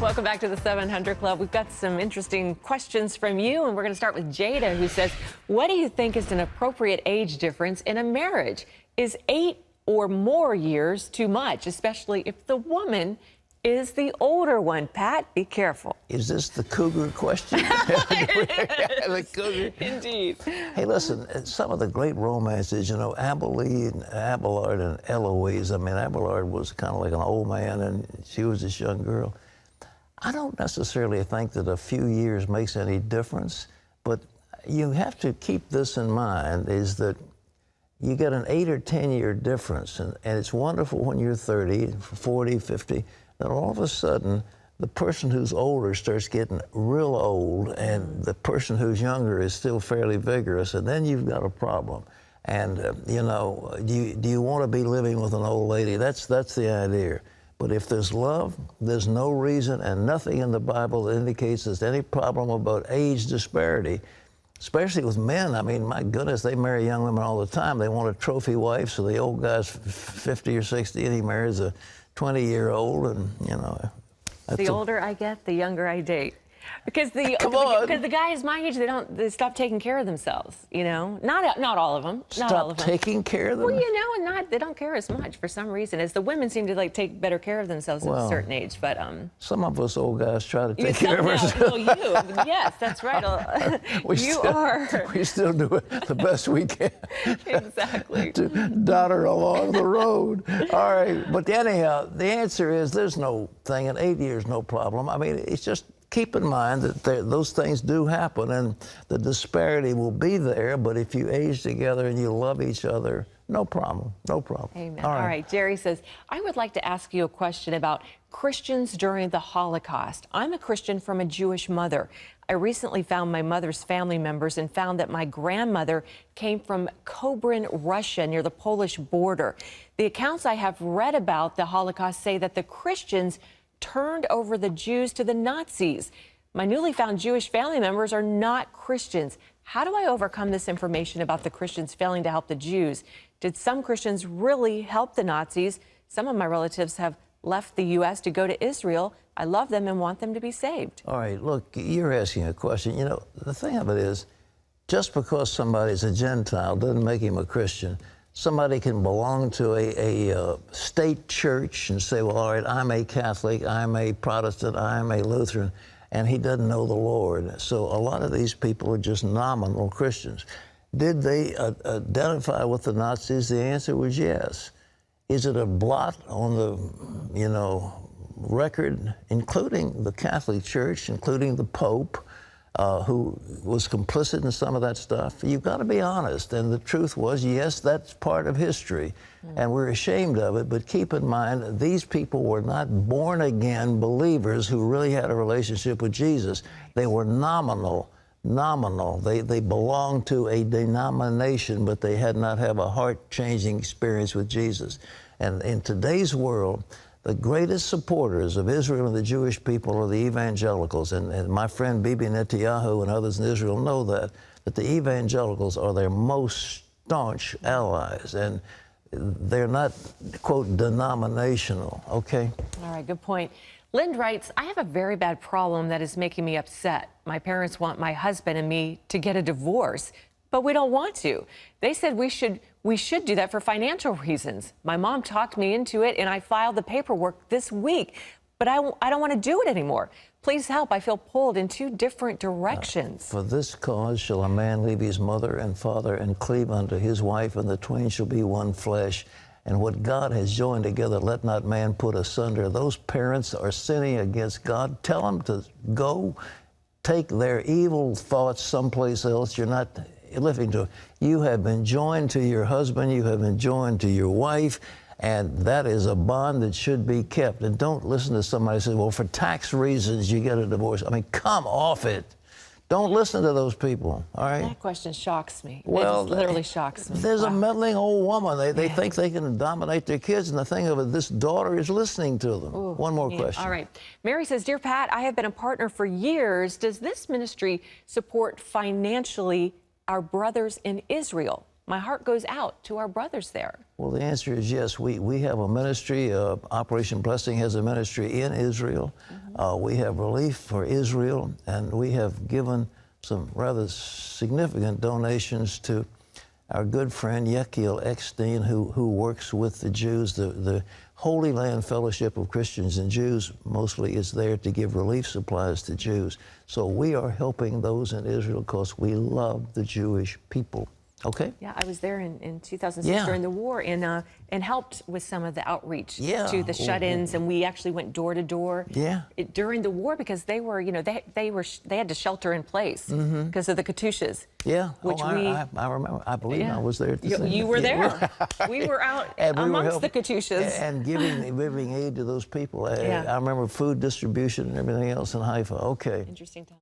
Welcome back to the 700 Club. We've got some interesting questions from you, and we're going to start with Jada, who says, what do you think is an appropriate age difference in a marriage? Is 8 or more years too much, especially if the woman is the older one? Pat, be careful. Is this the cougar question? The cougar. Indeed. Hey, listen, some of the great romances, you know, Abelard and Eloise. I mean, Abelard was kind of like an old man, and she was this young girl. I don't necessarily think that a few years makes any difference, but you have to keep this in mind, is that you get an 8 or 10 year difference, and it's wonderful when you're 30, 40, 50, then all of a sudden, the person who's older starts getting real old, and the person who's younger is still fairly vigorous, and then you've got a problem. And, you know, do you want to be living with an old lady? That's the idea. But if there's love, there's no reason and nothing in the Bible that indicates there's any problem about age disparity, especially with men. I mean, my goodness, they marry young women all the time. They want a trophy wife, so the old guy's 50 or 60, and he marries a 20-year-old, and, you know. The older I get, the younger I date. Because the guys my age, they stop taking care of themselves, you know? Not all of them. Not all of them. Taking care of them? Well, you know, and they don't care as much for some reason, as the women seem to like take better care of themselves at a certain age. But some of us old guys try to take care of ourselves. Well, yes, that's right. We still do it the best we can. Exactly. To dot her along the road. All right, but anyhow, the answer is there's no thing. In 8 years, no problem. I mean, it's just keep in mind that those things do happen, and the disparity will be there, but if you age together and you love each other, no problem, no problem. Amen. All right, Jerry says, I would like to ask you a question about Christians during the Holocaust. I'm a Christian from a Jewish mother. I recently found my mother's family members and found that my grandmother came from Kobrin, Russia, near the Polish border. The accounts I have read about the Holocaust say that the Christians turned over the Jews to the Nazis. My newly found Jewish family members are not Christians. How do I overcome this information about the Christians failing to help the Jews? Did some Christians really help the Nazis? Some of my relatives have left the U.S. to go to Israel. I love them and want them to be saved. All right, look, you're asking a question. You know, the thing of it is, just because somebody's a Gentile doesn't make him a Christian. Somebody can belong to a state church and say, well, all right, I'm a Catholic, I'm a Protestant, I'm a Lutheran, and he doesn't know the Lord. So a lot of these people are just nominal Christians. Did they identify with the Nazis? The answer was yes. Is it a blot on the, you know, record, including the Catholic Church, including the Pope, who was complicit in some of that stuff? You've got to be honest. And the truth was, yes, that's part of history, and we're ashamed of it. But keep in mind, these people were not born-again believers who really had a relationship with Jesus. They were nominal. They belonged to a denomination, but they had not have a heart-changing experience with Jesus. And in today's world, the greatest supporters of Israel and the Jewish people are the evangelicals. And my friend Bibi Netanyahu and others in Israel know that the evangelicals are their most staunch allies. And they're not, quote, denominational, okay? All right, good point. Lind writes, I have a very bad problem that is making me upset. My parents want my husband and me to get a divorce, but we don't want to. They said we should do that for financial reasons. My mom talked me into it, and I filed the paperwork this week, but I don't want to do it anymore. Please help. I feel pulled in two different directions. For this cause shall a man leave his mother and father and cleave unto his wife, and the twain shall be one flesh. And what God has joined together, let not man put asunder. Those parents are sinning against God. Tell them to go take their evil thoughts someplace else. You're not living to. You have been joined to your husband. You have been joined to your wife. And that is a bond that should be kept. And don't listen to somebody say, well, for tax reasons, you get a divorce. I mean, come off it. Don't listen to those people, all right? That question shocks me. Well, it just literally shocks me. There's a meddling old woman. They think they can dominate their kids, and the thing of it, this daughter is listening to them. Ooh, One more question. All right. Mary says, Dear Pat, I have been a partner for years. Does this ministry support financially our brothers in Israel? my heart goes out to our brothers there. Well, the answer is yes. We have a ministry. Operation Blessing has a ministry in Israel. We have relief for Israel, and we have given some rather significant donations to our good friend Yechiel Eckstein, who works with the Jews. The Holy Land Fellowship of Christians and Jews mostly is there to give relief supplies to Jews. So we are helping those in Israel because we love the Jewish people. Okay? Yeah, I was there in 2006 Yeah. during the war and helped with some of the outreach Yeah. to the shut-ins, and we actually went door to door during the war because they were, you know, they had to shelter in place because of the Katyushas. Yeah. Which I remember. I believe I was there at the same You were time. there. We were out And we were amongst the helping- Katyushas. and giving aid to those people. I remember food distribution and everything else in Haifa. Okay. Interesting time.